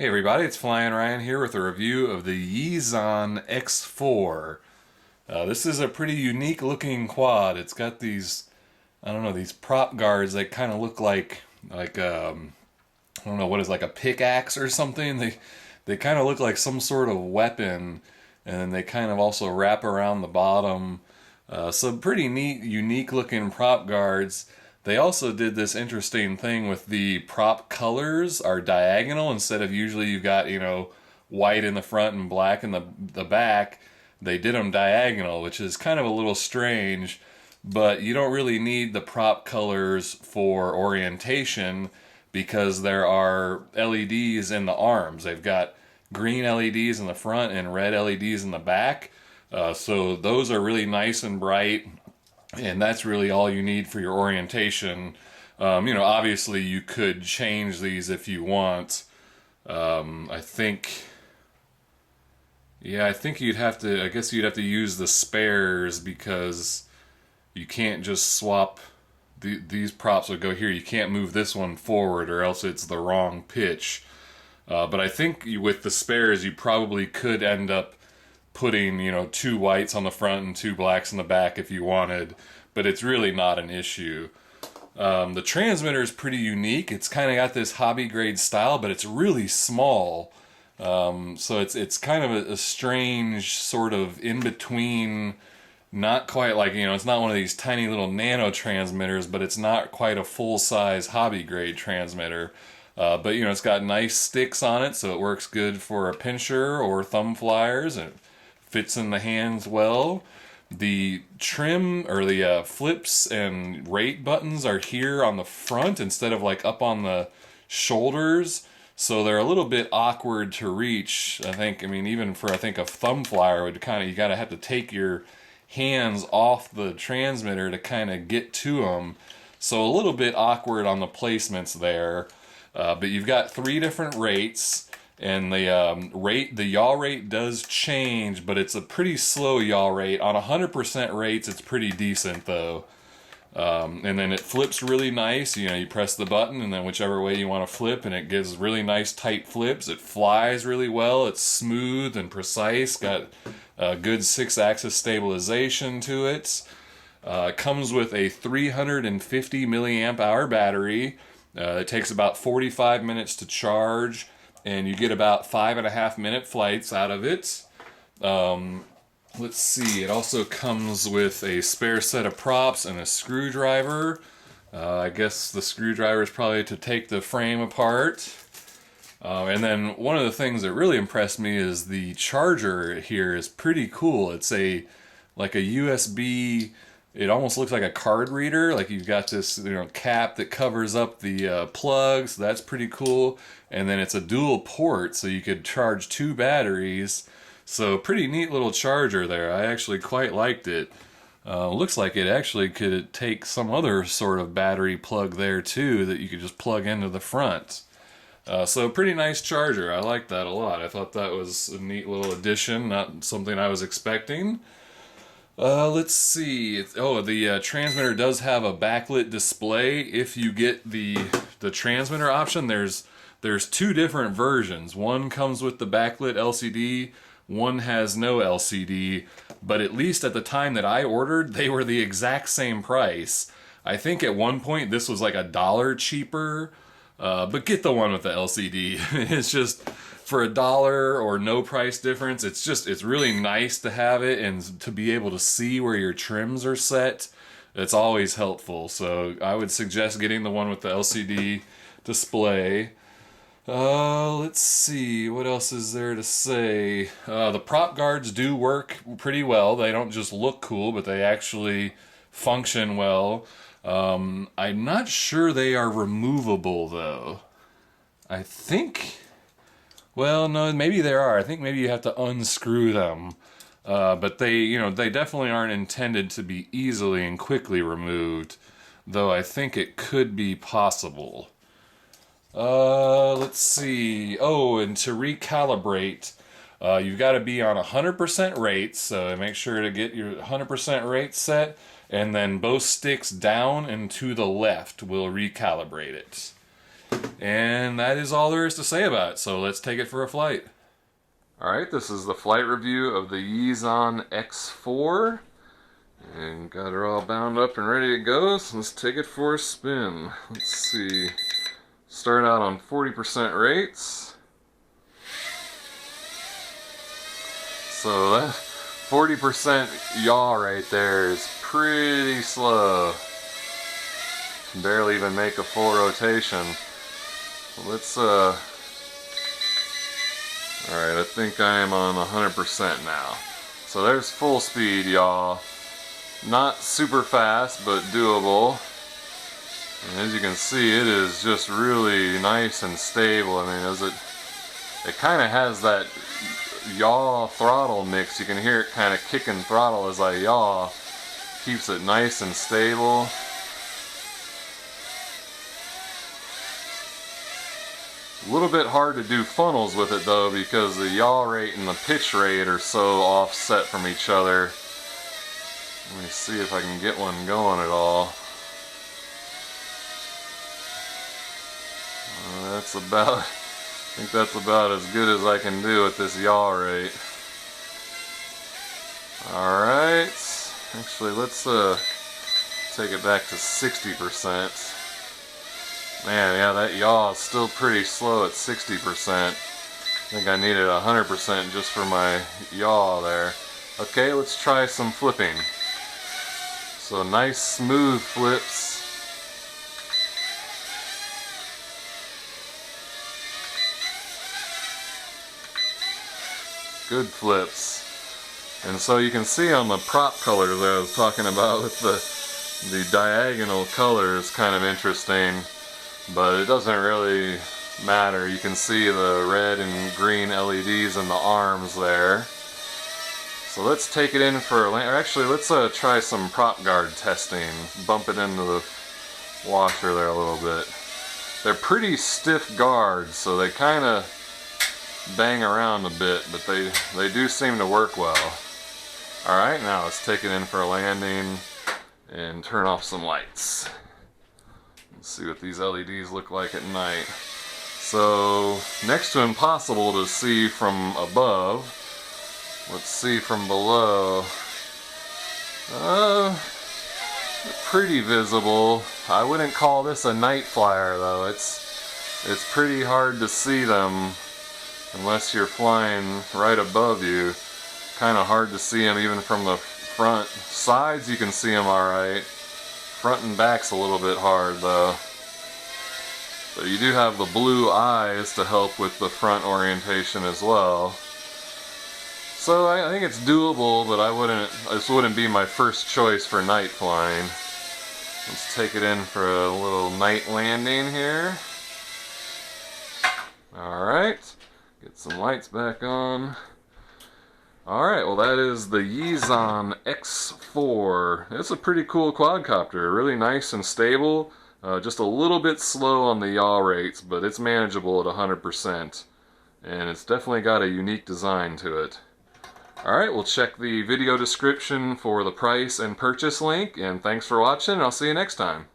Hey everybody, it's Flyin Ryan here with a review of the Yi Zhan X4. This is a pretty unique looking quad. It's got these, I don't know, these prop guards that kind of look like I don't know what is, like a pickaxe or something. They kind of look like some sort of weapon, and then they kind of also wrap around the bottom. Some pretty neat, unique looking prop guards. They also did this interesting thing with the prop colors are diagonal instead of usually you've got, white in the front and black in the back. They did them diagonal, which is kind of a little strange, but you don't really need the prop colors for orientation because there are LEDs in the arms. They've got green LEDs in the front and red LEDs in the back. So those are really nice and bright, and that's really all you need for your orientation. Obviously you could change these if you want. I think you'd have to, I guess you'd have to use the spares because you can't just swap these props would go here. You can't move this one forward or else it's the wrong pitch. But I think with the spares you probably could end up putting, two whites on the front and two blacks in the back if you wanted, but it's really not an issue. The transmitter is pretty unique. It's kind of got this hobby grade style, but it's really small. So it's kind of a strange sort of in between, not quite like, it's not one of these tiny little nano transmitters, but it's not quite a full size hobby grade transmitter. But it's got nice sticks on it, so it works good for a pincher or thumb flyers, and it fits in the hands well. The trim or the flips and rate buttons are here on the front instead of like up on the shoulders, so they're a little bit awkward to reach. Even for a thumb flyer would you gotta have to take your hands off the transmitter to kind of get to them, so a little bit awkward on the placements there. But you've got three different rates, and the yaw rate does change, but it's a pretty slow yaw rate. On 100% rates, it's pretty decent though. And then it flips really nice. You press the button, and then whichever way you want to flip, and it gives really nice tight flips. It flies really well. It's smooth and precise. Got a good 6-axis stabilization to it. It comes with a 350 milliamp hour battery. It takes about 45 minutes to charge, and you get about 5.5-minute flights out of it. Let's see, it also comes with a spare set of props and a screwdriver. I guess the screwdriver is probably to take the frame apart. And then one of the things that really impressed me is the charger here is pretty cool. It's like a USB. It almost looks like a card reader. Like you've got this, cap that covers up the plugs. So that's pretty cool. And then it's a dual port, so you could charge two batteries. So pretty neat little charger there. I actually quite liked it. Looks like it actually could take some other sort of battery plug there too that you could just plug into the front. So pretty nice charger. I like that a lot. I thought that was a neat little addition, not something I was expecting. Let's see. The transmitter does have a backlit display. If you get the transmitter option, there's two different versions. One comes with the backlit LCD, one has no LCD, but at least at the time that I ordered, they were the exact same price. I think at one point this was like $1 cheaper, but get the one with the LCD. It's just for $1 or no price difference. It's really nice to have it and to be able to see where your trims are set. It's always helpful. So I would suggest getting the one with the LCD display. Let's see, what else is there to say? The prop guards do work pretty well. They don't just look cool, but they actually function well. I'm not sure they are removable though. Well, no, maybe there are. I think maybe you have to unscrew them. But they definitely aren't intended to be easily and quickly removed, though I think it could be possible. Let's see. Oh, and to recalibrate, you've got to be on 100% rates, so make sure to get your 100% rate set, and then both sticks down and to the left will recalibrate it. And that is all there is to say about it, so let's take it for a flight. Alright, this is the flight review of the Yi Zhan X4. And got her all bound up and ready to go, so let's take it for a spin. Let's see. Start out on 40% rates. So that 40% yaw right there is pretty slow. Can barely even make a full rotation. Let's alright, I think I am on 100% now. So there's full speed yaw. Not super fast, but doable. And as you can see, it is just really nice and stable. I mean, it kind of has that yaw throttle mix. You can hear it kind of kicking throttle as I yaw. Keeps it nice and stable. A little bit hard to do funnels with it though, because the yaw rate and the pitch rate are so offset from each other. Let me see if I can get one going at all. I think that's about as good as I can do at this yaw rate. Alright, actually let's take it back to 60%. Man, yeah, that yaw is still pretty slow at 60%. I think I needed 100% just for my yaw there. Okay, let's try some flipping. So nice smooth flips. Good flips. And so you can see on the prop colors that I was talking about with the diagonal color is kind of interesting, but it doesn't really matter. You can see the red and green LEDs in the arms there. So let's take it in for a land. Actually, let's try some prop guard testing. Bump it into the washer there a little bit. They're pretty stiff guards, so they kind of bang around a bit, but they do seem to work well. Alright, now let's take it in for a landing and turn off some lights. Let's see what these LEDs look like at night. So, next to impossible to see from above. Let's see from below. Pretty visible. I wouldn't call this a night flyer though. It's pretty hard to see them unless you're flying right above you. Kind of hard to see them even from the front. Sides you can see them alright. Front and back's a little bit hard though. But you do have the blue eyes to help with the front orientation as well. So I think it's doable, but this wouldn't be my first choice for night flying. Let's take it in for a little night landing here. Alright, get some lights back on. Alright, well that is the Yi Zhan X4. It's a pretty cool quadcopter, really nice and stable. Just a little bit slow on the yaw rates, but it's manageable at 100%. And it's definitely got a unique design to it. Alright, we'll check the video description for the price and purchase link, and thanks for watching, and I'll see you next time.